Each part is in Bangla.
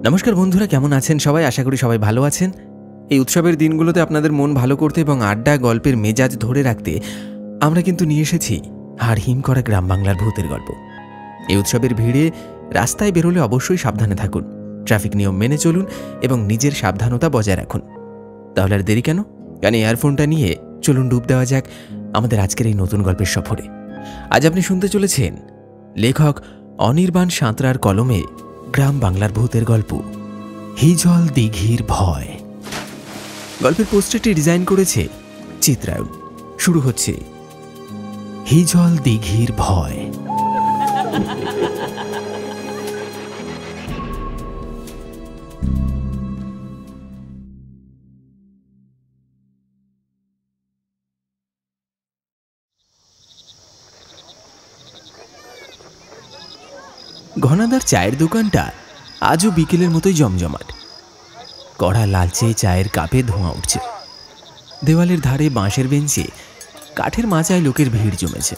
নমস্কার বন্ধুরা, কেমন আছেন সবাই? আশা করি সবাই ভালো আছেন। এই উৎসবের দিনগুলোতে আপনাদের মন ভালো করতে এবং আড্ডা গল্পের মেজাজ ধরে রাখতে আমরা কিন্তু নিয়ে এসেছি হাড়হিম করা গ্রাম বাংলার ভূতের গল্প। এই উৎসবের ভিড়ে রাস্তায় বেরোলে অবশ্যই সাবধানে থাকুন, ট্রাফিক নিয়ম মেনে চলুন এবং নিজের সাবধানতা বজায় রাখুন। তাহলে আর দেরি কেন? কারণ ইয়ারফোনটা নিয়ে চলুন ডুব দেওয়া যাক আমাদের আজকের এই নতুন গল্পের সফরে। আজ আপনি শুনতে চলেছেন লেখক অনির্বাণ সাঁতরার কলমে গ্রাম বাংলার ভূতের গল্প হিজল দিঘির ভয়। গল্পের পোস্টারটি ডিজাইন করেছে চিত্রায়ন। শুরু হচ্ছে হিজল দিঘির ভয়। ঘনাদার চায়ের দোকানটা আজও বিকেলের মতোই জমজমাট। কড়া লালচে চায়ের কাপে ধোঁয়া উঠছে। দেওয়ালের ধারে বাঁশের বেঞ্চে কাঠের মাচায় লোকের ভিড় জমেছে।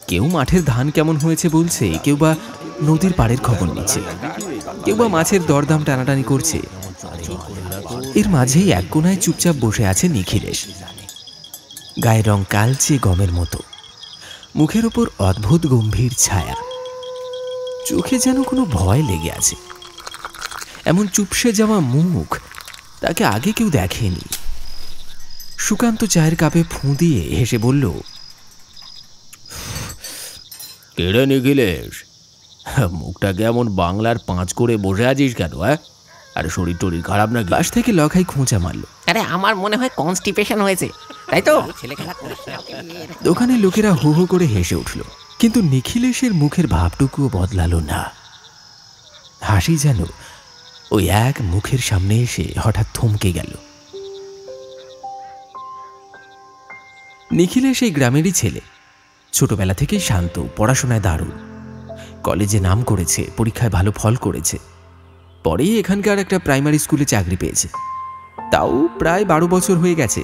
কেউ মাঠের ধান কেমন হয়েছে বলছে, কেউ বা নদীর পাড়ের খবর নিচ্ছে, কেউ বা মাছের দরদাম টানাটানি করছে। এর মাঝেই এক কোনায় চুপচাপ বসে আছে নিখিলেশ। গায়ের রং কালচে গমের মতো, মুখের ওপর অদ্ভুত গম্ভীর ছায়া, চোখে যেন কোনো ভয় লেগে আছে। এমন চুপসে যাওয়া মুখ তাকে আগে কেউ দেখেনি। সুকান্ত চায়ের কাপে ফুঁ দিয়ে হেসে বলল, কেড়ে নিখিলেশ, মুখটা কেমন বাংলার পাঁচ করে বসে আছিস কেন? আরে শরীর টরীর খারাপ নাকি? পাশ থেকে লখাই খোঁচা মারল। আরে আমার মনে হয় কনস্টিপেশন হয়েছে, তাই তো? দোকানের লোকেরা হো হো করে হেসে উঠল, কিন্তু নিখিলেশের মুখের ভাবটুকুও বদলালো না। হাসি যেন ওই এক মুখের সামনে এসে হঠাৎ থমকে গেল। নিখিলেশ এই গ্রামেরই ছেলে। ছোটবেলা থেকেই শান্ত, পড়াশোনায় দারুণ। কলেজে নাম করেছে, পরীক্ষায় ভালো ফল করেছে। পরেই এখানকার একটা প্রাইমারি স্কুলে চাকরি পেয়েছে। তাও প্রায় 12 বছর হয়ে গেছে।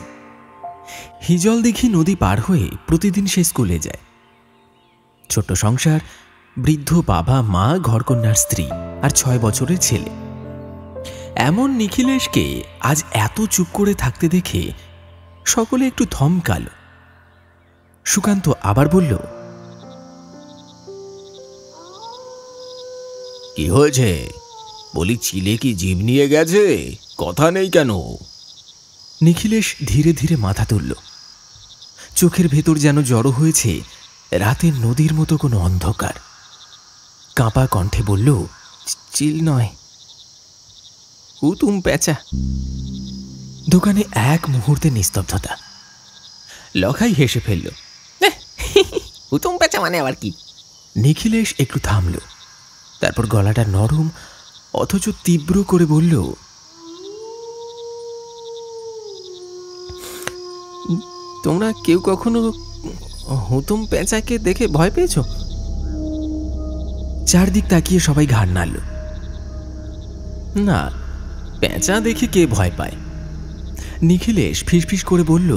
হিজল দিঘি নদী পার হয়ে প্রতিদিন সে স্কুলে যায়। ছোট্ট সংসার, বৃদ্ধ বাবা মা, ঘরকন্যার স্ত্রী আর 6 বছরের ছেলে। এমন নিখিলেশকে আজ এত চুপ করে থাকতে দেখে সকলে একটু থমকাল। সুকান্ত আবার বলল, কি হয়েছে? বলি, চিলে কি জীব নিয়ে গেছে? কথা নেই কেন? নিখিলেশ ধীরে ধীরে মাথা তুলল। চোখের ভেতর যেন জড়ো হয়েছে রাতের নদীর মতো কোনো অন্ধকার। কাঁপা কণ্ঠে বলল, চিল নয়, হুতুম পেঁচা। দোকানে এক মুহূর্তে নিস্তব্ধতা। লখাই হেসে ফেলল। হুতুম পেঁচা মানে আবার কি? নিখিলেশ একটু থামল, তারপর গলাটা নরম অথচ তীব্র করে বলল, তোমরা কেউ কখনো হুতুম পেঁচাকে দেখে ভয় পেয়েছ? চারদিক তাকিয়ে সবাই ঘাড় নাড়ল। না, পেঁচা দেখে কে ভয় পায়? নিখিলেশ ফিসফিস করে বলল,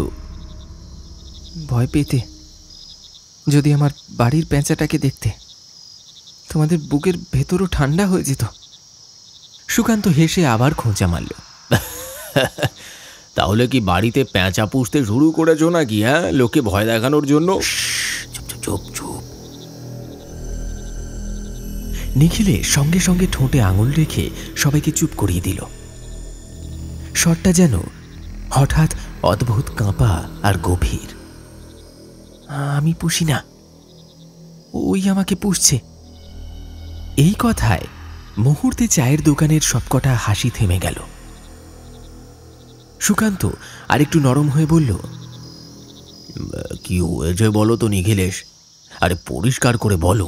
ভয় পেতে যদি আমার বাড়ির পেঁচাটাকে দেখতে, তোমাদের বুকের ভেতরও ঠান্ডা হয়ে যেত। সুকান্ত হেসে আবার খোঁচা মারল। তাহলে কি বাড়িতে পেঁচা পুষতে শুরু করেছো নাকি? লোকে ভয় দেখানোর জন্য? চুপ চুপ চুপ। নিখিলেশ সঙ্গে সঙ্গে ঠোঁটে আঙুল রেখে সবাইকে চুপ করিয়ে দিল। স্বরটা যেন হঠাৎ অদ্ভুত কাঁপা আর গভীর। আমি পুষি না, ওই আমাকে পুষছে। এই কথায় মুহূর্তে চায়ের দোকানের সবকটা হাসি থেমে গেল। সুকান্ত আরেকটু নরম হয়ে বলল, কি হয়েছে বলো তো নিখিলেশ? আরে পরিষ্কার করে বলো।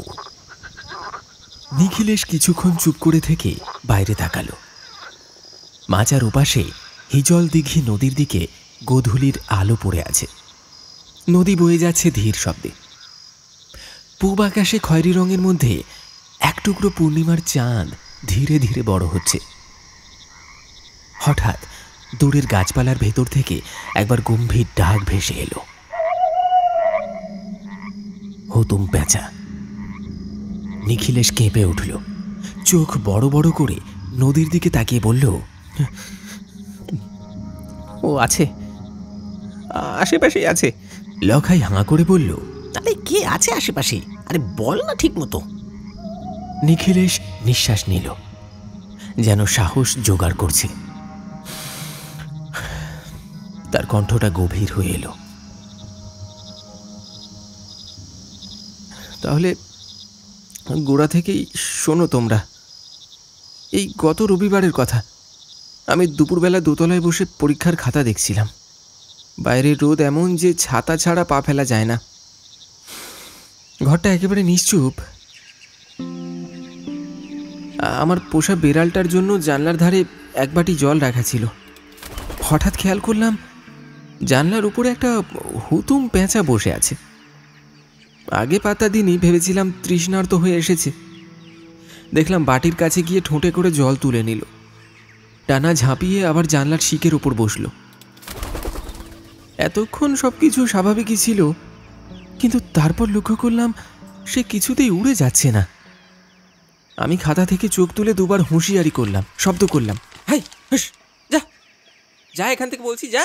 নিখিলেশ কিছুক্ষণ চুপ করে থেকে বাইরে তাকালো। মাচার ওপাশে হিজল দিঘি নদীর দিকে গোধূলির আলো পড়ে আছে। নদী বয়ে যাচ্ছে ধীর শব্দে। পূব আকাশে খয়েরি রঙের মধ্যে এক টুকরো পূর্ণিমার চাঁদ ধীরে ধীরে বড় হচ্ছে। হঠাৎ দূরের গাছপালার ভেতর থেকে একবার গম্ভীর ডাক ভেসে এলো, হুতুম পেঁচা। নিখিলেশ কেঁপে উঠল, চোখ বড় বড় করে নদীর দিকে তাকিয়ে বলল, ও আছে, আশেপাশেই আছে। লখাই হাঁ করে বলল, আরে কে আছে আশেপাশে? আরে বল না ঠিক মতো। নিখিলেশ নিঃশ্বাস নিল, যেন সাহস জোগাড় করছে। তার কণ্ঠটা গভীর হয়ে এলো। তাহলে গোড়া থেকেই শোনো তোমরা। এই গত রবিবারের কথা। আমি দুপুরবেলা দোতলায় বসে পরীক্ষার খাতা দেখছিলাম। বাইরের রোদ এমন যে ছাতা ছাড়া পা ফেলা যায় না। ঘরটা একেবারে নিশ্চুপ। আমার পোষা বেড়ালটার জন্য জানলার ধারে এক বাটি জল রাখা ছিল। হঠাৎ খেয়াল করলাম জানলার উপরে একটা হুতুম পেঁচা বসে আছে। আগে পাতা দিনই ভেবেছিলাম তৃষ্ণার্ত হয়ে এসেছে। দেখলাম বাটির কাছে গিয়ে ঠোঁটে করে জল তুলে নিল। টানা ঝাঁপিয়ে আবার জানলার শিকের ওপর বসল। এতক্ষণ সব কিছু স্বাভাবিকই ছিল, কিন্তু তারপর লক্ষ্য করলাম সে কিছুতেই উড়ে যাচ্ছে না। আমি খাতা থেকে চোখ তুলে দুবার হুঁশিয়ারি করলাম, শব্দ করলাম, হাই হুস, যা যা এখান থেকে বলছি, যা।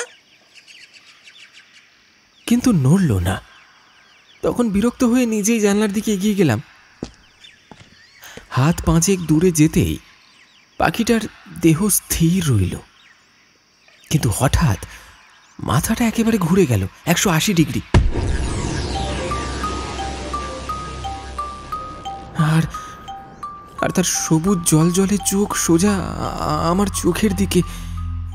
কিন্তু নড়ল না। তখন বিরক্ত হয়ে নিজেই জানলার দিকে এগিয়ে গেলাম। হাত পাঁচেক দূরে যেতেই পাখিটার দেহ স্থির রইল, কিন্তু হঠাৎ মাথাটা একেবারে ঘুরে গেল 180 ডিগ্রি। আর আর তার সবুজ জল জলে চোখ সোজা আমার চোখের দিকে।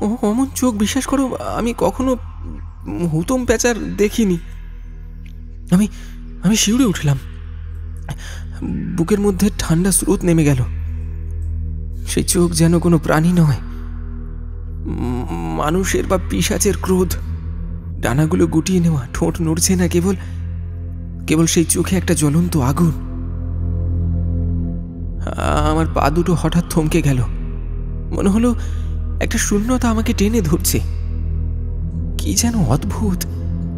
ও অমন চোখ, বিশ্বাস করো, আমি কখনো হুতুম প্যাঁচার দেখিনি। আমি আমি শিউরে উঠলাম। বুকের মধ্যে ঠান্ডা স্রোত নেমে গেল। সেই চোখ যেন কোনো প্রাণী নয়, মানুষের বা পিশাচের ক্রোধ। ডানাগুলো গুটিয়ে নেওয়া, ঠোঁট নড়ছে না, কেবল কেবল সেই চোখে একটা জ্বলন্ত আগুন। আমার পা দুটো হঠাৎ থমকে গেল। মনে হলো একটা শূন্যতা আমাকে টেনে ধরছে। কি যেন অদ্ভুত,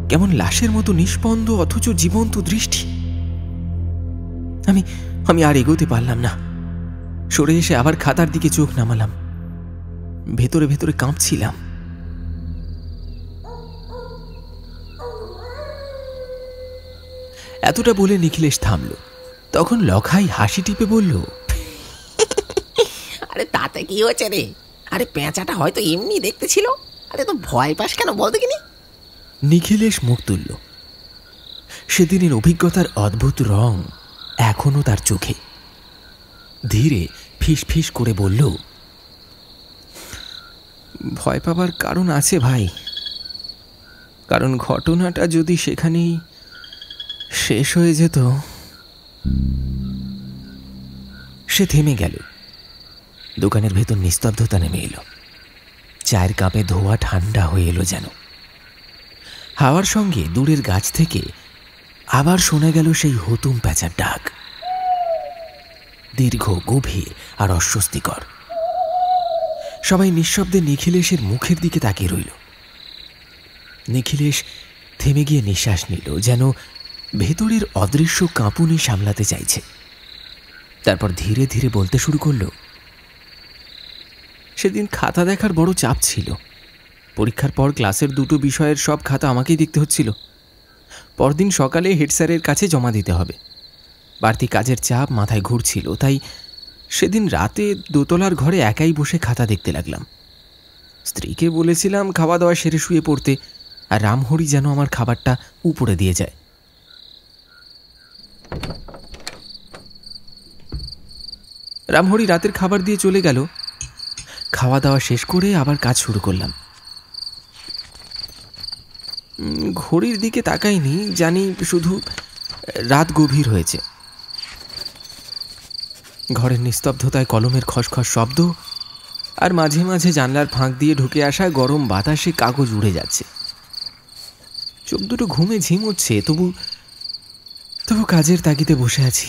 কেমন লাশের মতো নিষ্পন্দ অথচ জীবন্ত দৃষ্টি। আমি আমি আর এগোতে পারলাম না। সরে এসে আবার খাতার দিকে চোখ নামালাম। ভেতরে ভেতরে কাঁপছিলাম। এতটা বলে নিখিলেশ থামল। তখন লখাই হাসি টিপে বলল, আরে তাতে কি হয়েছে রে? আরে পেঁচাটা হয়তো এমনি দেখতে ছিল। আরে তো ভয় পাস কেন বল দেখিনি? নিখিলেশ মুখ তুলল। সেদিনের অভিজ্ঞতার অদ্ভুত রং এখনো তার চোখে। ধীরে ফিস ফিস করে বলল, ভয় পাবার কারণ আছে ভাই। কারণ ঘটনাটা যদি সেখানেই শেষ হয়ে যেত। সে থেমে গেল। দোকানের ভেতর নিস্তব্ধতা নেমে এলো। চায়ের কাপে ধোয়া ঠান্ডা হয়ে এলো যেন। হাওয়ার সঙ্গে দূরের গাছ থেকে আবার শোনা গেল সেই হুতুম প্যাঁচার ডাক, দীর্ঘ, গভীর আর অস্বস্তিকর। সবাই নিঃশব্দে নিখিলেশের মুখের দিকে তাকিয়ে রইল। নিখিলেশ থেমে গিয়ে নিঃশ্বাস নিল, যেন ভেতরের অদৃশ্য কাঁপুনি সামলাতে চাইছে। তারপর ধীরে ধীরে বলতে শুরু করল, সেদিন খাতা দেখার বড় চাপ ছিল। পরীক্ষার পর ক্লাসের দুটো বিষয়ের সব খাতা আমাকেই দেখতে হচ্ছিল। পরদিন সকালে হেড স্যারের কাছে জমা দিতে হবে। বাড়তি কাজের চাপ মাথায় ঘুরছিল, তাই সেদিন রাতে দোতলার ঘরে একাই বসে খাতা দেখতে লাগলাম। স্ত্রীকে বলেছিলাম খাওয়া দাওয়া সেরে শুয়ে পড়তে, আর রামহরি যেন আমার খাবারটা উপরে দিয়ে যায়। রামহরি রাতের খাবার দিয়ে চলে গেল। খাওয়া দাওয়া শেষ করে আবার কাজ শুরু করলাম। ঘড়ির দিকে তাকাইনি, জানি শুধু রাত গভীর হয়েছে। ঘরের নিস্তব্ধতায় কলমের খসখস শব্দ, আর মাঝে মাঝে জানলার ফাঁক দিয়ে ঢুকে আসা গরম বাতাসে কাগজ উড়ে যাচ্ছে। চোখ দুটো ঘুমে ঝিমোচ্ছে, তবু কাজের তাগিদে বসে আছি।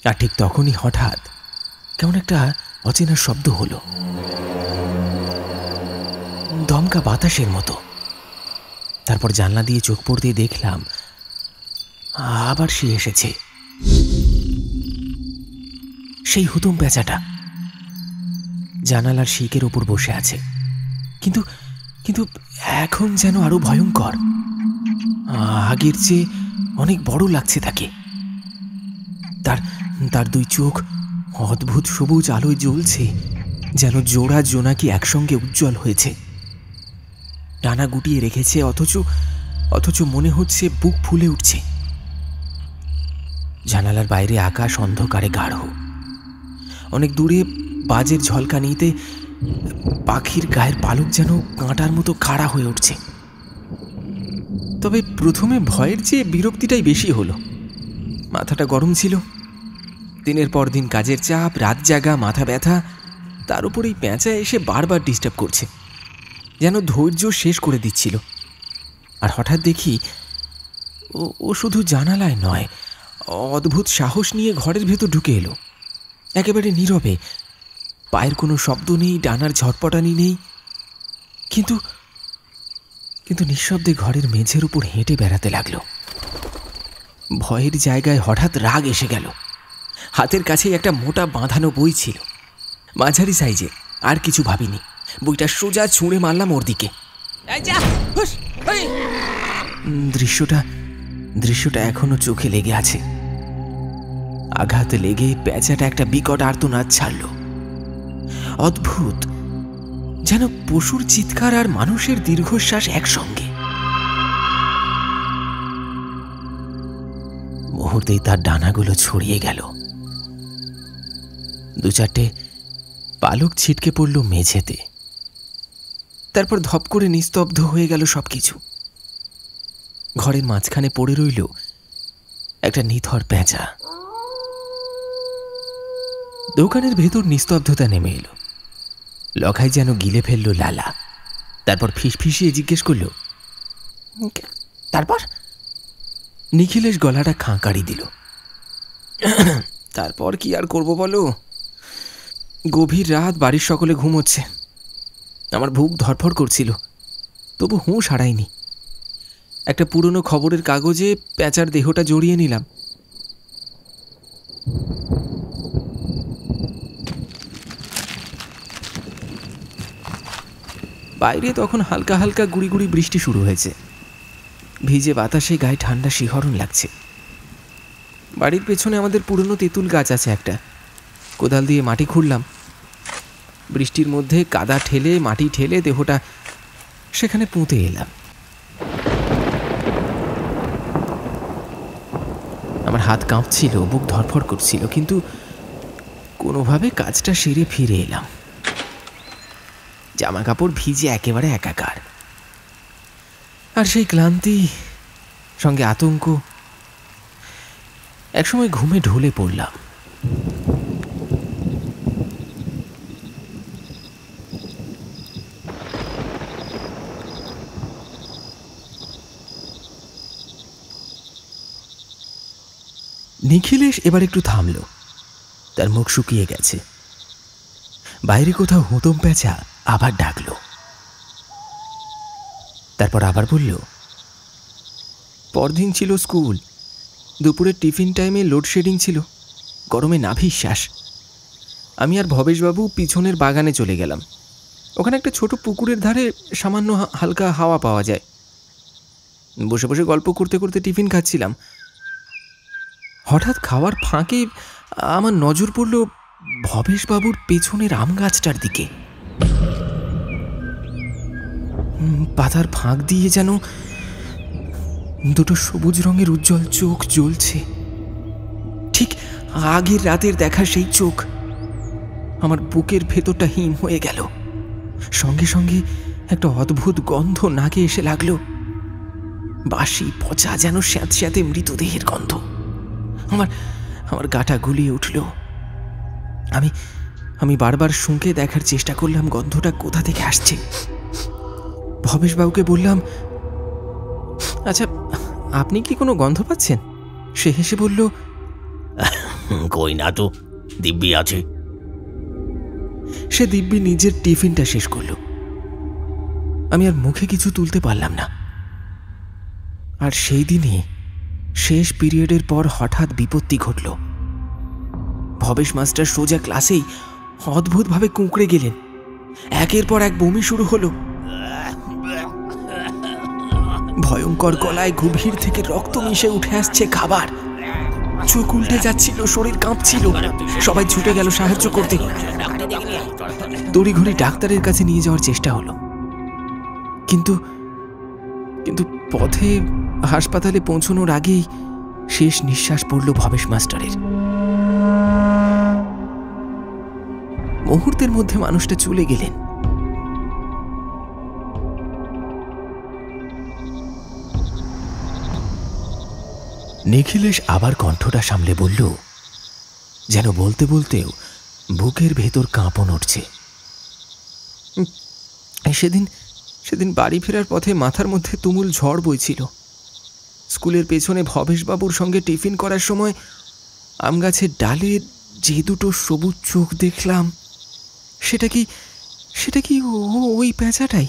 আর ঠিক তখনই হঠাৎ কেমন একটা অচেনা শব্দ হলো, দমকা বাতাসের মতো। তারপর জানলা দিয়ে চোখ পড়তে দেখলাম আবার সে এসেছে, সেই হুতুম পেঁচাটা। জানালার শিকের ওপর বসে আছে, কিন্তু কিন্তু এখন যেন আরো ভয়ঙ্কর। আগের চেয়ে অনেক বড় লাগছে তাকে। তার তার দুই চোখ অদ্ভুত সবুজ আলোয় জ্বলছে, যেন জোড়া জোনাকি একসঙ্গে উজ্জ্বল হয়েছে। ডানা গুটিয়ে রেখেছে, অথচ মনে হচ্ছে বুক ফুলে উঠছে। জানালার বাইরে আকাশ অন্ধকারে গাঢ়। অনেক দূরে বাজের ঝলকানিতে পাখির গায়ের পালক যেন কাঁটার মতো খাড়া হয়ে উঠছে। তবে প্রথমে ভয়ের চেয়ে বিরক্তিটাই বেশি হলো। মাথাটা গরম ছিল, দিনের পর দিন কাজের চাপ, রাত জাগা, মাথা ব্যথা, তার উপরেই পেঁচা এসে বারবার ডিস্টার্ব করছে, যেন ধৈর্য শেষ করে দিচ্ছিল। আর হঠাৎ দেখি ও শুধু জানালায় নয়, অদ্ভুত সাহস নিয়ে ঘরের ভেতর ঢুকে এলো। একেবারে নীরবে, পায়ের কোনো শব্দ নেই, ডানার ঝটপটানি নেই, কিন্তু কিন্তু নিঃশব্দে ঘরের মেঝের উপর হেঁটে বেড়াতে লাগলো। ভয়ের জায়গায় হঠাৎ রাগ এসে গেল। হাতের কাছেই একটা মোটা বাঁধানো বই ছিল, মাঝারি সাইজের। আর কিছু ভাবিনি, বইটা সোজা ছুঁড়ে মারলাম ওর দিকে। দৃশ্যটা এখনো চোখে লেগে আছে। আঘাত লেগে পেঁচাটা একটা বিকট আর্তনাদ ছাড়ল। অদ্ভুত, যেন পশুর চিৎকার আর মানুষের দীর্ঘশ্বাস একসঙ্গে। মুহূর্তেই তার ডানাগুলো ছড়িয়ে গেল। দু চারটে পালক ছিটকে পড়ল মেঝেতে। তারপর ধপ করে নিস্তব্ধ হয়ে গেল সবকিছু। ঘরের মাঝখানে পড়ে রইল একটা নিথর পেঁচা। দোকানের ভেতর নিস্তব্ধতা নেমে এলো। লখাই যেন গিলে ফেলল লালা। তারপর ফিসফিসিয়ে জিজ্ঞেস করল, তারপর? নিখিলেশ গলাটা খাঁকারি দিল। তারপর কি আর করব বলো? গভীর রাত, বাড়ির সকলে ঘুমোচ্ছে। আমার বুক ধরফর করছিল, তবু হুঁশ হারাইনি। একটা পুরনো খবরের কাগজে পেঁচার দেহটা জড়িয়ে নিলাম। বাইরে তখন হালকা হালকা গুড়ি গুড়ি বৃষ্টি শুরু হয়েছে। ভিজে বাতাসে গায়ে ঠান্ডা শিহরণ লাগছে। বাড়ির পেছনে আমাদের পুরনো তেঁতুল গাছ আছে একটা। কোদাল দিয়ে মাটি খুঁড়লাম। বৃষ্টির মধ্যে কাদা ঠেলে, মাটি ঠেলে দেহটা সেখানে পুঁতে এলাম। আমার হাত কাঁপছিল, বুক ধরফর করছিল, কিন্তু কোনোভাবে কাজটা সেরে ফিরে এলাম। জামা কাপড় ভিজে একেবারে একাকার। আর সেই ক্লান্তি, সঙ্গে আতঙ্ক। একসময় ঘুমে ঢলে পড়লাম। নিখিলেশ এবার একটু থামল। তার মুখ শুকিয়ে গেছে। বাইরে কোথাও হুতম পেঁচা আবার ডাকল। তারপর আবার বলল, পরদিন ছিল স্কুল। দুপুরের টিফিন টাইমে লোডশেডিং ছিল। গরমে নাভিশ্বাস। আমি আর ভবেশবাবু পিছনের বাগানে চলে গেলাম। ওখানে একটা ছোট পুকুরের ধারে সামান্য হালকা হাওয়া পাওয়া যায়। বসে বসে গল্প করতে করতে টিফিন খাচ্ছিলাম। হঠাৎ খাওয়ার ফাঁকে আমার নজর পড়ল ভবেশবাবুর পেছনের আম গাছটার দিকে। পাতার ফাঁক দিয়ে যেন দুটো সবুজ রঙের উজ্জ্বল চোখ জ্বলছে। ঠিক আগের রাতের দেখা সেই চোখ। আমার বুকের ভেতরটা হিম হয়ে গেল। সঙ্গে সঙ্গে একটা অদ্ভুত গন্ধ নাকে এসে লাগলো। বাসি পচা, যেন স্যাঁতস্যাঁতে মৃতদেহের গন্ধ। আমার গাটা গুলিয়ে উঠল। আমি বারবার শুঁকে দেখার চেষ্টা করলাম গন্ধটা কোথা থেকে আসছে। ভবেশবাবুকে বললাম, আচ্ছা, আপনি কি কোনো গন্ধ পাচ্ছেন? সে হেসে বলল, কই না তো, দিব্যি আছে। সে দিব্যি নিজের টিফিনটা শেষ করল। আমি আর মুখে কিছু তুলতে পারলাম না। আর সেই দিনই শেষ পিরিয়ডের পর হঠাৎ বিপত্তি ঘটল। ভবেশ মাস্টার সোজা ক্লাসেই অদ্ভুতভাবে কুঁকড়ে গেলেন। একের পর এক বমি শুরু হলো। ভয়ঙ্কর গলায় গভীর থেকে রক্ত মিশে উঠে আসছে খাবার। চোখ উল্টে যাচ্ছিল, শরীর কাঁপছিল। সবাই ছুটে গেল সাহায্য করতে। তড়িঘড়ি ডাক্তারের কাছে নিয়ে যাওয়ার চেষ্টা হলো, কিন্তু কিন্তু পথে হাসপাতালে পৌঁছানোর আগেই শেষ নিঃশ্বাস পড়ল ভবেশ মাস্টারের। মুহূর্তের মধ্যে মানুষটা চলে গেলেন। নিখিলেশ আবার কণ্ঠটা সামলে বলল, যেন বলতে বলতেও বুকের ভেতর কাঁপন উঠছে। সেদিন বাড়ি ফেরার পথে মাথার মধ্যে তুমুল ঝড় বইছিল। স্কুলের পেছনে ভবেশবাবুর সঙ্গে টিফিন করার সময় আম গাছের ডালে যে দুটো সবুজ চোখ দেখলাম, সেটা কি ওই পেঁচাটাই?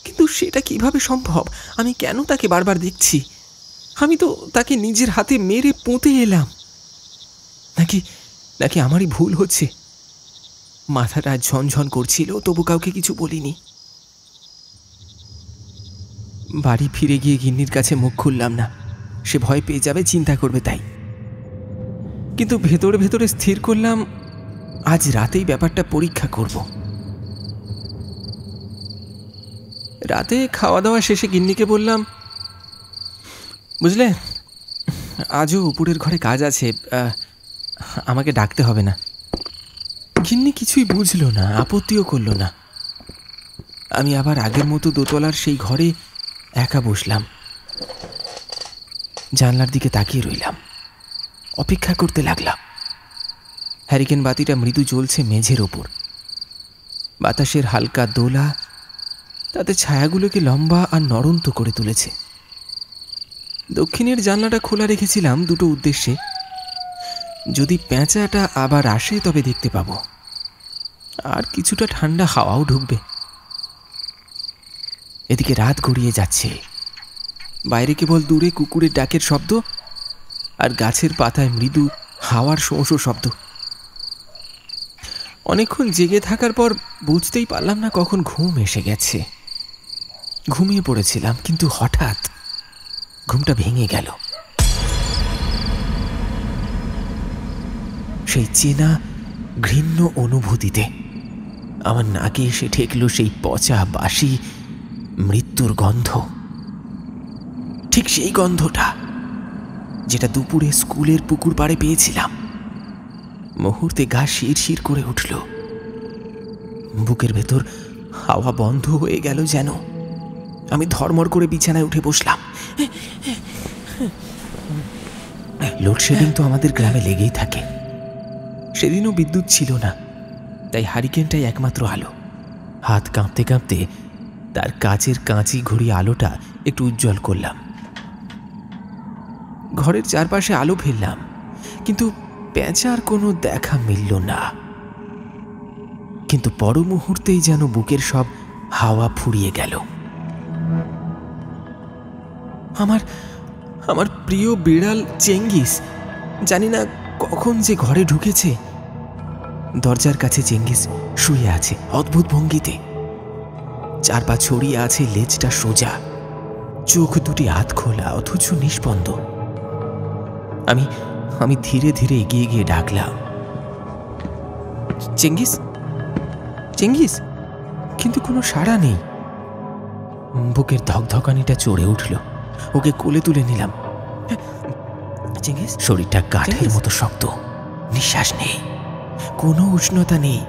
কিন্তু সেটা কিভাবে সম্ভব? আমি কেন তাকে বারবার দেখছি? আমি তো তাকে নিজের হাতে মেরে পুঁতে এলাম। নাকি আমারই ভুল হচ্ছে? মাথাটা ঝনঝন করছিল, তবু কাউকে কিছু বলিনি। বাড়ি ফিরে গিয়ে গিন্নির কাছে মুখ খুললাম না, সে ভয় পেয়ে যাবে, চিন্তা করবে তাই। কিন্তু ভেতরে ভেতরে স্থির করলাম আজ রাতেই ব্যাপারটা পরীক্ষা করব। রাতে খাওয়া দাওয়া শেষে গিন্নিকে বললাম, বুঝলে, আজও উপরের ঘরে কাজ আছে, আমাকে ডাকতে হবে না। গিন্নি কিছুই বুঝল না, আপত্তিও করল না। আমি আবার আগের মতো দোতলার সেই ঘরে একা বসলাম। জানলার দিকে তাকিয়ে রইলাম, অপেক্ষা করতে লাগলাম। হ্যারিকেন বাতিটা মৃদু জ্বলছে মেঝের ওপর। বাতাসের হালকা দোলা তাতে ছায়াগুলোকে লম্বা আর নড়ন্ত করে তুলেছে। দক্ষিণের জানলাটা খোলা রেখেছিলাম দুটো উদ্দেশ্যে। যদি পেঁচাটা আবার আসে তবে দেখতে পাবো, আর কিছুটা ঠান্ডা হাওয়াও ঢুকবে। এদিকে রাত গড়িয়ে যাচ্ছে। বাইরে কেবল দূরে কুকুরের ডাকের শব্দ আর গাছের পাতায় মৃদু হাওয়ার শোঁ শোঁ শব্দ। অনেকক্ষণ জেগে থাকার পর বুঝতেই পারলাম না কখন ঘুম এসে গেছে। ঘুমিয়ে পড়েছিলাম, কিন্তু হঠাৎ ঘুমটা ভেঙে গেল। সেই চেনা ঘৃণ্য অনুভূতিতে আমার নাকে এসে ঠেকল সেই পচা বাসি মৃত্যুর গন্ধ। ঠিক সেই গন্ধটা যেটা দুপুরে স্কুলের পুকুর পাড়ে পেয়েছিলাম। মুহূর্তে গা শিরশির করে উঠল। বুকের ভেতর হাওয়া বন্ধ হয়ে গেল যেন। আমি ধর্মর করে বিছানায় উঠে বসলাম। লোডশেডিং তো আমাদের গ্রামে লেগেই থাকে। সেদিনও বিদ্যুৎ ছিল না, তাই হারিকেনটাই একমাত্র আলো। হাত কাঁপতে কাঁপতে তার কাচের কাঁচি ঘড়ি আলোটা একটু উজ্জ্বল করলাম। ঘরের চারপাশে আলো ফেললাম, কিন্তু পেঁচার কোনো দেখা মিলল না। কিন্তু পর মুহূর্তেই যেন বুকের সব হাওয়া ফুরিয়ে গেল। আমার প্রিয় বিড়াল চেঙ্গিস জানি না কখন যে ঘরে ঢুকেছে। দরজার কাছে চেঙ্গিস শুয়ে আছে অদ্ভুত ভঙ্গিতে। চার পা ছড়িয়ে আছে, লেজটা সোজা, চোখ দুটি আধ খোলা অথচ নিস্পন্দ। আমি ধীরে ধীরে এগিয়ে গিয়ে ডাকলাম, চেঙ্গিস, চেঙ্গিস, কিন্তু কোনো সাড়া নেই। বুকের ধকধকানিটা চড়ে উঠল। ওকে কোলে তুলে নিলাম। চেঙ্গিস, শরীরটা কাঠের মতো শক্ত, নিঃশ্বাস নেই, কোনো উষ্ণতা নেই।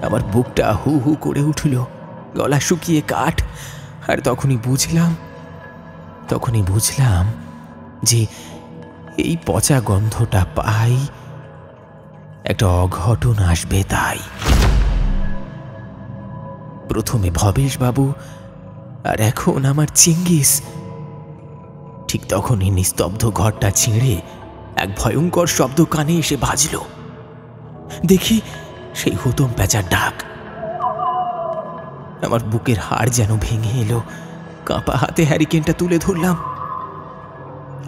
আমার বুকটা হু হু করে উঠল, গলা শুকিয়ে কাঠ। আর তখনই বুঝলাম যে এই পচা গন্ধটা পাই একটা অঘটন আসবে তাই। প্রথমে ভবেশবাবু, আর এখন আমার চেঙ্গিস। ঠিক তখনই নিস্তব্ধ ঘরটা ছিঁড়ে এক ভয়ঙ্কর শব্দ কানে এসে বাজল। দেখি সেই হুতম পেঁচার ডাক। আমার বুকের হাড় যেন ভেঙে এলো। কাঁপা হাতে হ্যারিকেনটা তুলে ধরলাম।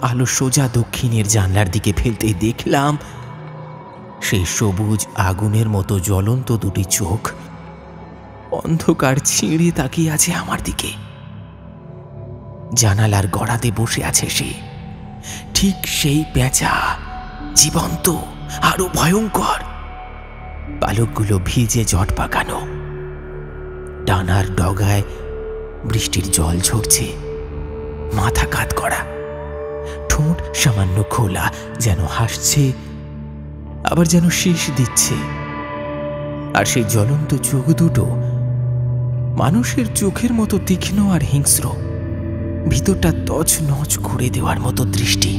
আলো সোজা দক্ষিণের জানলার দিকে ফেলতেই দেখলাম সেই সবুজ আগুনের মতো জ্বলন্ত দুটি চোখ অন্ধকার ছিঁড়ে তাকিয়ে আছে আমার দিকে। জানালার গড়াতে বসে আছে সে, ঠিক সেই পেঁচা, জীবন্ত, আরো ভয়ঙ্কর। পালকগুলো ভিজে জট পাকানো, ডানার ডগায় বৃষ্টির জল ঝরছে, মাথা কাত করা, ঠোঁট সামান্য খোলা, যেন হাসছে আবার যেন শীষ দিচ্ছে। আর সেই জ্বলন্ত চোখ দুটো মানুষের চোখের মতো তীক্ষ্ণ আর হিংস্র, ভিতরটা তছনছ করে দেওয়ার মতো দৃষ্টি।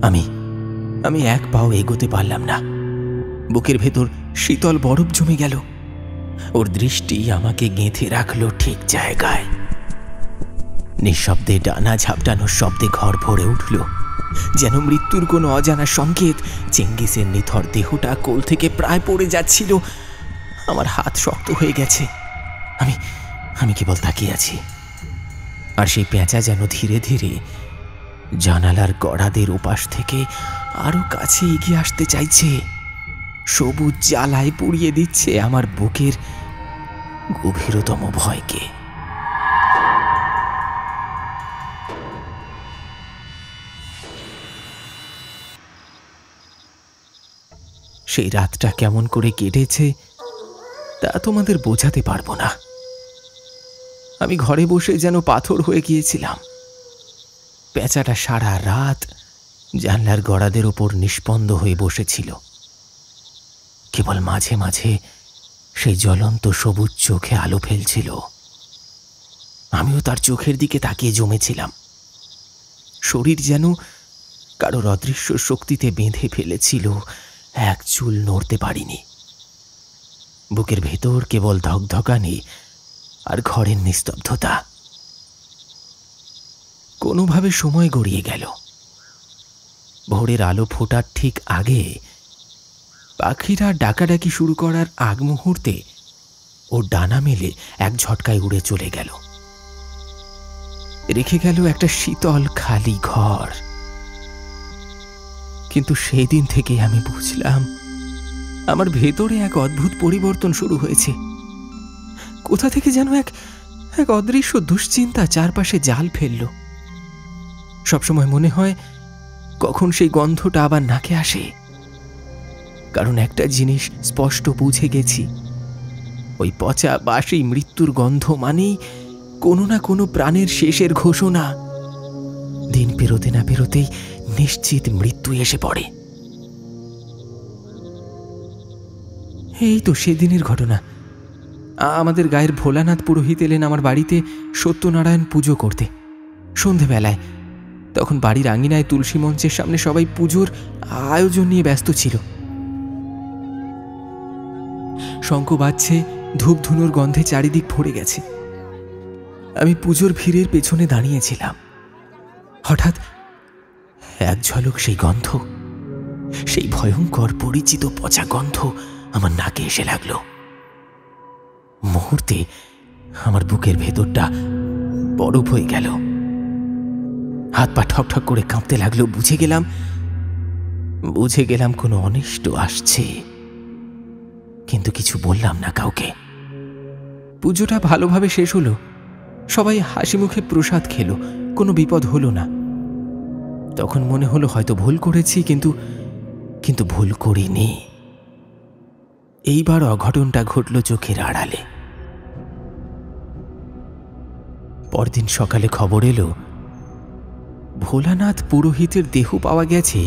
আমি এক পাও এগোতে পারলাম না। বুকের ভেতর শীতল বরফ জমে গেল। ওর দৃষ্টি আমাকে গেঁথে রাখলো ঠিক জায়গায়। নিঃশব্দে ডানা ঝাপটানোর শব্দে ঘর ভরে উঠল, যেন মৃত্যুর কোনো অজানা সংকেত। চেঙ্গিসের নিথর দেহটা কোল থেকে প্রায় পড়ে যাচ্ছিল। আমার হাত শক্ত হয়ে গেছে। আমি কেবল তাকিয়ে আছি। আর সেই পেঁচা যেন ধীরে ধীরে জানালার গড়াদের ওপাশ থেকে আরো কাছে এগিয়ে আসতে চাইছে। সবুজ জ্বালায় পুড়িয়ে দিচ্ছে আমার বুকের গভীরতম ভয়কে। সেই রাতটা কেমন করে কেটেছে তা তোমাদের বোঝাতে পারবো না। আমি ঘরে বসে যেন পাথর হয়ে গিয়েছিলাম। পেঁচাটা সারা রাত জানলার গড়াদের ওপর নিষ্পন্দ হয়ে বসেছিল। কেবল মাঝে মাঝে সেই জ্বলন্ত সবুজ চোখে আলো ফেলছিল। আমিও তার চোখের দিকে তাকিয়ে জমেছিলাম। শরীর যেন কারোর অদৃশ্য শক্তিতে বেঁধে ফেলেছিল, এক চুল নড়তে পারিনি। বুকের ভেতর কেবল ধকধকানি আর ঘরের নিস্তব্ধতা। কোনোভাবে সময় গড়িয়ে গেল। ভোরের আলো ফোটার ঠিক আগে, পাখিরা ডাকাডাকি শুরু করার আগ মুহূর্তে ও ডানা মেলে এক ঝটকায় উড়ে চলে গেল। রেখে গেল একটা শীতল খালি ঘর। কিন্তু সেই দিন থেকে আমি বুঝলাম আমার ভেতরে এক অদ্ভুত পরিবর্তন শুরু হয়েছে। কোথা থেকে যেন এক অদৃশ্য দুশ্চিন্তা চারপাশে জাল ফেলল। সবসময় মনে হয় কখন সেই গন্ধটা আবার নাকে আসে। কারণ একটা জিনিস স্পষ্ট বুঝে গেছি, ওই পচা বাসি মৃত্যুর গন্ধ মানেই কোনো না কোনো প্রাণের শেষের ঘোষণা। দিন পেরোতে না পেরোতেই নিশ্চিত মৃত্যু এসে পড়ে। এই তো সেদিনের ঘটনা। আমাদের গায়ের ভোলানাথ পুরোহিত এলেন আমার বাড়িতে সত্যনারায়ণ পুজো করতে সন্ধেবেলায়। তখন বাড়ির আঙিনায় তুলসী মঞ্চের সামনে সবাই পুজোর আয়োজন নিয়ে ব্যস্ত ছিল। শঙ্খ বাজছে, ধূপ ধুনোর গন্ধে চারিদিক ভরে গেছে। আমি পুজোর ভিড়ের পেছনে দাঁড়িয়েছিলাম। হঠাৎ এক ঝলক সেই গন্ধ, সেই ভয়ঙ্কর পরিচিত পচা গন্ধ আমার নাকে এসে লাগলো। মুহূর্তে আমার বুকের ভেতরটা বরফ হয়ে গেল। হাত পা ঠকঠক করে কাঁপতে লাগলো। বুঝে গেলাম কোনো অনিষ্ট আসছে, কিন্তু কিছু বললাম না কাউকে। পুজোটা ভালোভাবে শেষ হলো। সবাই হাসি মুখে প্রসাদ খেলো। কোনো বিপদ হলো না। তখন মনে হলো হয়তো ভুল করেছি, কিন্তু ভুল করিনি। এইবার অঘটনটা ঘটল চোখের আড়ালে। পরদিন সকালে খবর এলো ভোলানাথ পুরোহিতের দেহ পাওয়া গেছে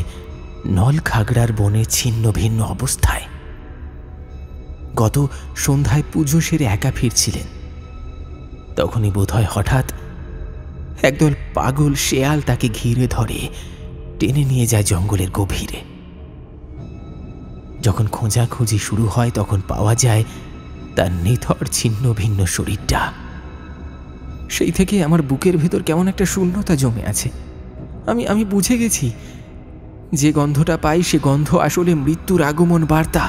নলখাগড়ার বনে ছিন্ন ভিন্ন অবস্থায়। গত সন্ধ্যায় পুজো সেরে একা ফিরছিলেন। তখনই বোধহয় হঠাৎ একদল পাগল শেয়াল তাকে ঘিরে ধরে টেনে নিয়ে যায় জঙ্গলের গভীরে। যখন খোঁজাখুঁজি শুরু হয় তখন পাওয়া যায় তার নিথর ছিন্ন ভিন্ন শরীরটা। সেই থেকে আমার বুকের ভেতর কেমন একটা শূন্যতা জমে আছে। আমি বুঝে গেছি যে গন্ধটা পাই সে গন্ধ আসলে মৃত্যুর আগমন বার্তা।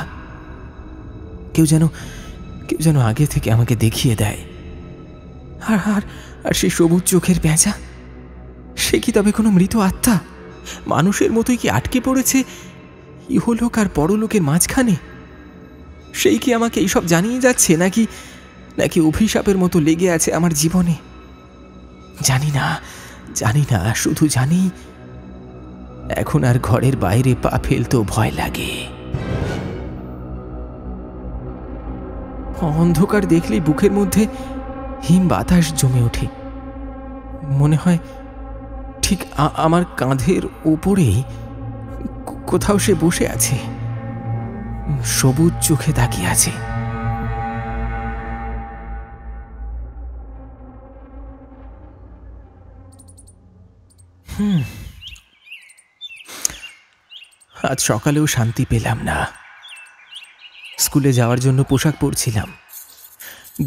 কেউ যেন আগে থেকে আমাকে দেখিয়ে দেয়। আর সেই সবুজ চোখের পেঁচা, সে কি তবে কোনো মৃত আত্মা? মানুষের মতোই কি আটকে পড়েছে ইহলোক আর পরলোকের মাঝখানে? সেই কি আমাকে এইসব জানিয়ে যাচ্ছে, নাকি নাকি অভিশাপের মতো লেগে আছে আমার জীবনে? জানি না, জানি না, শুধু জানি এখন আর ঘরের বাইরে পা ফেলতেও ভয় লাগে। অন্ধকার দেখলেই বুকের মধ্যে হিম বাতাস জমে ওঠে। মনে হয় ঠিক আমার কাঁধের ওপরেই কোথাও সে বসে আছে, সবুজ চোখে তাকিয়ে আছে। আজ সকালেও শান্তি পেলাম না। স্কুলে যাওয়ার জন্য পোশাক পরছিলাম,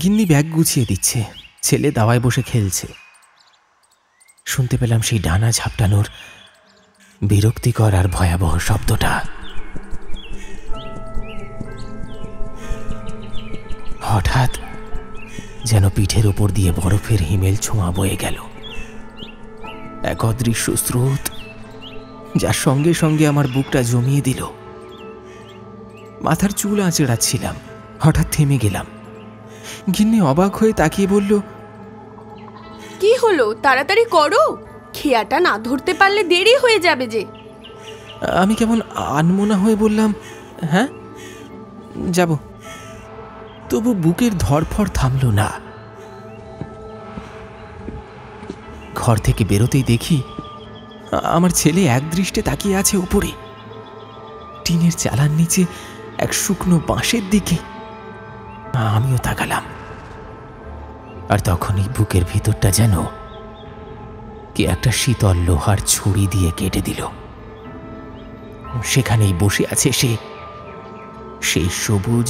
গিন্নি ব্যাগ গুছিয়ে দিচ্ছে, ছেলে দাওয়ায় বসে খেলছে। শুনতে পেলাম সেই ডানা ঝাপটানোর বিরক্তিকর আর ভয়াবহ শব্দটা। হঠাৎ যেন পিঠের উপর দিয়ে বরফের হিমেল ছোঁয়া বয়ে গেল, এক অদৃশ্য স্রোত, যার সঙ্গে সঙ্গে আমার বুকটা জমিয়ে দিল। মাথার চুল আঁচড়াচ্ছিলাম, হঠাৎ থেমে গেলাম। গিন্নি অবাক হয়ে তাকিয়ে বলল, কি হলো? তাড়াতাড়ি করো, খেয়াটা না ধরতে পারলে দেরি হয়ে যাবে যে। আমি কেমন আনমনা হয়ে বললাম, হ্যাঁ যাব। তবু বুকের ধড়ফড় থামল না। ঘর থেকে বেরোতেই দেখি আমার ছেলে একদৃষ্টে তাকিয়ে আছে উপরে, টিনের চালার নিচে এক শুকনো বাঁশের দিকে। আমিও তাকালাম, আর তখনই বুকের ভিতরটা যেন কি একটা শীতল লোহার ছুরি দিয়ে কেটে দিল। সেখানেই বসে আছে সে, সেই সবুজ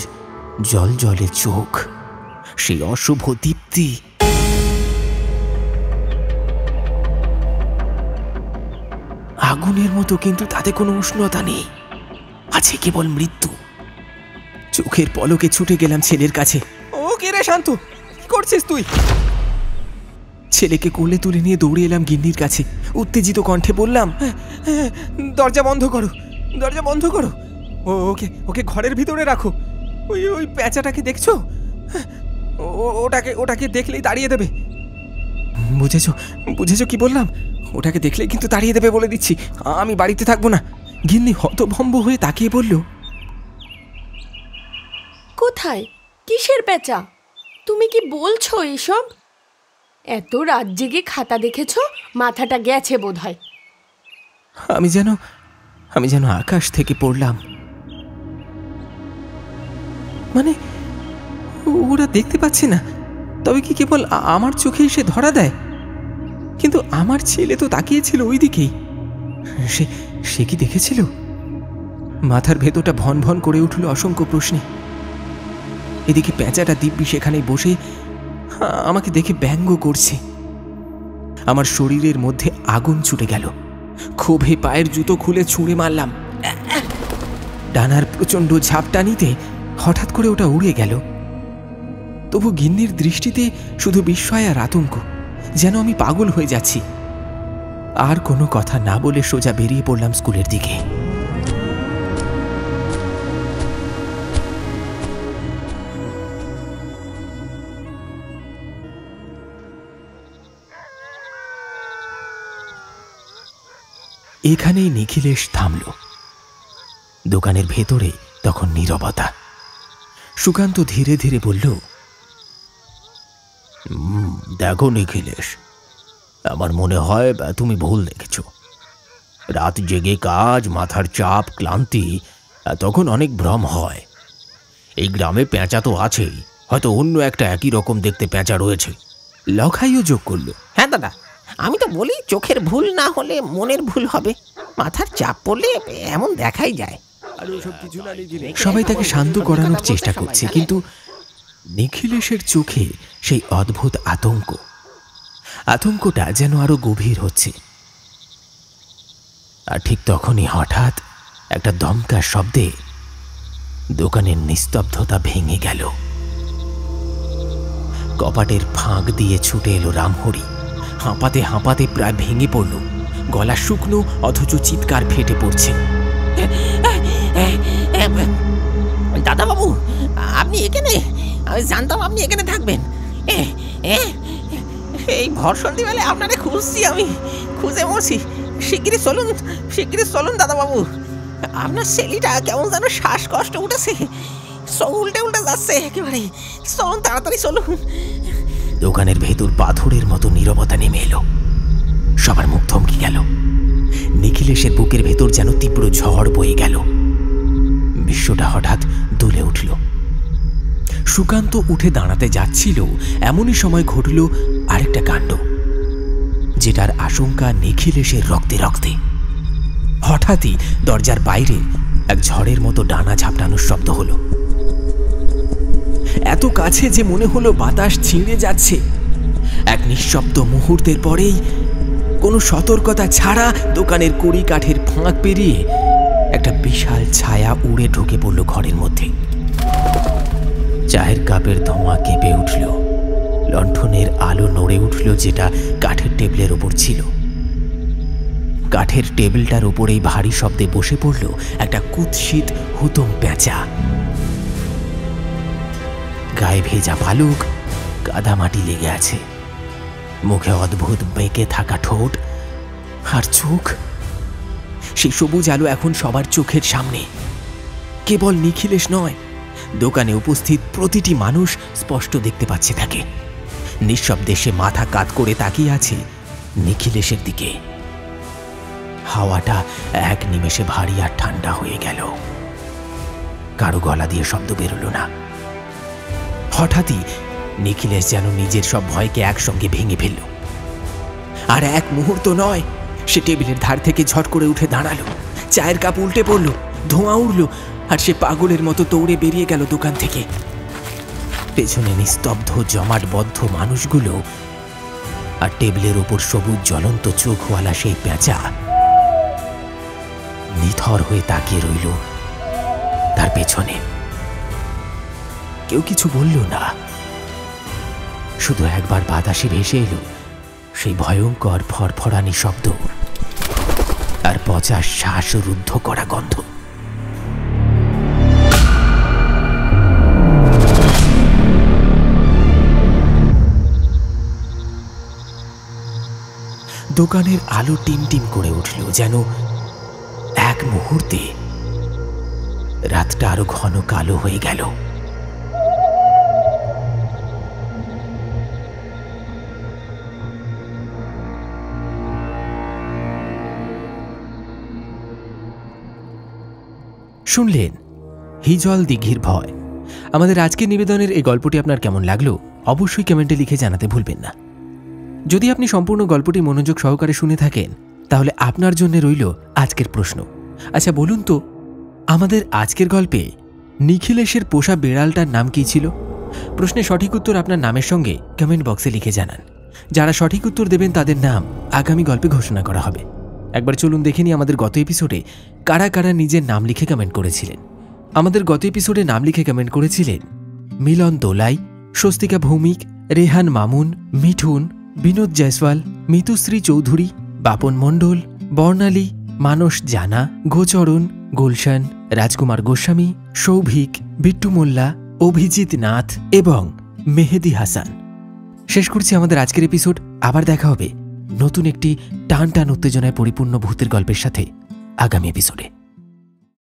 জলজলে চোখ, সেই অশুভ দীপ্তি। আগুনের মতো, কিন্তু তাতে কোনো উষ্ণতা নেই, আছে কেবল মৃত্যু। চোখের পলকে ছুটে গেলাম ছেলের কাছে। ও কে রে শান্ত, কি করছিস তুই? ছেলেকে কোলে তুলে নিয়ে দৌড়ে এলাম গিন্নির কাছে। উত্তেজিত কণ্ঠে বললাম, দরজা বন্ধ করো, দরজা বন্ধ করো। ওকে ওকে ঘরের ভিতরে রাখো। ওই ওই প্যাঁচাটাকে দেখছো? ওটাকে দেখলেই তাড়িয়ে দেবে। বুঝেছো বুঝেছো কি বললাম? ওটাকে দেখলেই কিন্তু তাড়িয়ে দেবে, বলে দিচ্ছি। আমি বাড়িতে থাকবো না। গিন্নি হতভম্ব হয়ে তাকিয়ে বলল, কোথায়? কিসের পেঁচা? তুমি কি বলছো এসব? এত রাত জেগে খাতা দেখেছো? মাথাটা গেছে বোধহয়। আমি যেন আকাশ থেকে পড়লাম। মানে ওরা দেখতে পাচ্ছে না, তবে কি কেবল আমার চোখে এসে ধরা দেয়? কিন্তু আমার ছেলে তো তাকিয়েছিল ওই দিকেই। সে কি দেখেছিল? মাথার ভেতরটা ভন ভন করে উঠল অসংখ্য প্রশ্নে। এদিকে প্যাঁচাটা দিব্যি সেখানে বসে আমাকে দেখে ব্যঙ্গ করছে। আমার শরীরের মধ্যে আগুন ছুটে গেল। ক্ষোভে পায়ের জুতো খুলে ছুঁড়ে মারলাম। ডানার প্রচণ্ড ঝাপটা নিতে হঠাৎ করে ওটা উড়ে গেল। তবু গিন্নির দৃষ্টিতে শুধু বিস্ময় আর আতঙ্ক, যেন আমি পাগল হয়ে যাচ্ছি। আর কোনো কথা না বলে সোজা বেরিয়ে পড়লাম স্কুলের দিকে। এখানেই নিখিলেশ থামল। দোকানের ভেতরে তখন নীরবতা। সুকান্ত ধীরে ধীরে বলল, দেখো নিখিলেশ, আমার মনে হয় তুমি ভুল দেখেছ। রাত জেগে কাজ, মাথার চাপ, ক্লান্তি, তখন অনেক ভ্রম হয়। এই গ্রামে পেঁচা তো আছেই, হয়তো অন্য একটা একই রকম দেখতে পেঁচা রয়েছে। লখাইও যোগ করল, হ্যাঁ দাদা, আমি তো বলি চোখের ভুল না হলে মনের ভুল হবে। মাথার চাপ পড়লে এমন দেখাই যায়। সবাই তাকে শান্ত করানোর চেষ্টা করছে, কিন্তু নিখিলেশের চোখে সেই অদ্ভুত আতঙ্কটা যেন আরো গভীর হচ্ছে। আর ঠিক তখনই হঠাৎ একটা দমকা শব্দে দোকানের নিস্তব্ধতা ভেঙে গেল। কপাটের ফাঁক দিয়ে ছুটে এলো রামহরি। হাঁপাতে হাঁপাতে প্রায় ভেঙে পড়ল, গলা শুকনো অথচ চিৎকার ফেটে পড়ছে। দাদাবাবু, আপনি এখানে? আমি জানতাম আপনি এখানে থাকবেন। এই ভর সন্ধিবেলায় আপনারে খুঁজছি, আমি খুঁজে মরছি। শিগগিরই চলুন দাদাবাবু। আপনার ছেলেটা কেমন যেন শ্বাসকষ্ট উঠেছে, সব উল্টে যাচ্ছে একেবারে। চলুন, তাড়াতাড়ি চলুন। দোকানের ভেতর পাথরের মতো নীরবতা নেমে এলো। সবার মুখ থমকে গেল। নিখিলেশের বুকের ভেতর যেন তীব্র ঝড় বয়ে গেল। বিশ্বটা হঠাৎ দুলে উঠল। সুকান্ত উঠে দাঁড়াতে যাচ্ছিল, এমনই সময় ঘটল আরেকটা কাণ্ড, যেটার আশঙ্কা নিখিলেশের রক্তে রক্তে। হঠাৎই দরজার বাইরে এক ঝড়ের মতো ডানা ঝাপটানোর শব্দ হলো। এত কাছে যে মনে হলো বাতাস ছিঁড়ে যাচ্ছে। এক নিঃশব্দ মুহূর্তের পরেই কোনো সতর্কতা ছাড়া দোকানের কড়ি কাঠের ফাঁক পেরিয়ে একটা বিশাল ছায়া উড়ে ঢুকে পড়ল ঘরের মধ্যে। চায়ের কাপের ধোঁয়া কেঁপে উঠল। লণ্ঠনের আলো নড়ে উঠল, যেটা কাঠের টেবিলের ওপর ছিল। কাঠের টেবিলটার উপরেই ভারী শব্দে বসে পড়ল একটা কুৎসিত হুতম পেঁচা। গায়ে ভেজা পালক, কাদা মাটি লেগে আছে। মুখে অদ্ভুত বেঁকে থাকা ঠোঁট আর চোখ। সেই সবুজ আলো এখন সবার চোখের সামনে। কেবল নিখিলেশ নয়, দোকানে উপস্থিত প্রতিটি মানুষ স্পষ্ট দেখতে পাচ্ছে তাকে। নিঃশব্দে সে মাথা কাত করে তাকিয়ে আছে নিখিলেশের দিকে। হাওয়াটা এক নিমেষে ভারী আর ঠান্ডা হয়ে গেল। কারো গলা দিয়ে শব্দ বেরোল না। হঠাৎই নিখিলেশ যেন নিজের সব ভয়কে একসঙ্গে ভেঙে ফেলল। আর এক মুহূর্ত নয়, সে টেবিলের ধার থেকে ঝট করে উঠে দাঁড়ালো। চায়ের কাপ উল্টে পড়ল, ধোঁয়া উড়ল, আর সে পাগলের মতো দৌড়ে বেরিয়ে গেল দোকান থেকে। পেছনে নিস্তব্ধ জমাটবদ্ধ মানুষগুলো, আর টেবিলের ওপর সবুজ জ্বলন্ত চোখওয়ালা সেই পেঁচা নিথর হয়ে তাকিয়ে রইল তার পেছনে। কেউ কিছু বলল না। শুধু একবার বাতাসে ভেসে এলো সেই ভয়ঙ্কর ফরফরানি শব্দ আর পচা শ্বাসরুদ্ধ করা গন্ধ। দোকানের আলো টিমটিম করে উঠল, যেন এক মুহূর্তে রাতটা আরো ঘন কালো হয়ে গেল। শুনলেন হিজল দিঘির ভয়। আমাদের আজকের নিবেদনের এই গল্পটি আপনার কেমন লাগলো অবশ্যই কমেন্টে লিখে জানাতে ভুলবেন না। যদি আপনি সম্পূর্ণ গল্পটি মনোযোগ সহকারে শুনে থাকেন, তাহলে আপনার জন্য রইল আজকের প্রশ্ন। আচ্ছা বলুন তো, আমাদের আজকের গল্পে নিখিলেশের পোষা বিড়ালটার নাম কি ছিল? প্রশ্নের সঠিক উত্তর আপনার নামের সঙ্গে কমেন্ট বক্সে লিখে জানান। যারা সঠিক উত্তর দেবেন তাদের নাম আগামী গল্পে ঘোষণা করা হবে। একবার চলুন দেখে নিই আমাদের গত এপিসোডে কারা কারা নিজের নাম লিখে কমেন্ট করেছিলেন। আমাদের গত এপিসোডে নাম লিখে কমেন্ট করেছিলেন মিলন দোলাই, স্বস্তিকা ভৌমিক, রেহান মামুন, মিঠুন, বিনোদ জয়সওয়াল, মিতুশ্রী চৌধুরী, বাপন মণ্ডল, বর্ণালী, মানস জানা, গোচরণ, গুলশান, রাজকুমার গোস্বামী, সৌভিক, বিট্টু মোল্লা, অভিজিৎ নাথ এবং মেহেদি হাসান। শেষ করছি আমাদের আজকের এপিসোড। আবার দেখা হবে নতুন একটি টান টান উত্তেজনায় পরিপূর্ণ ভূতের গল্পের সাথে আগামী এপিসোডে।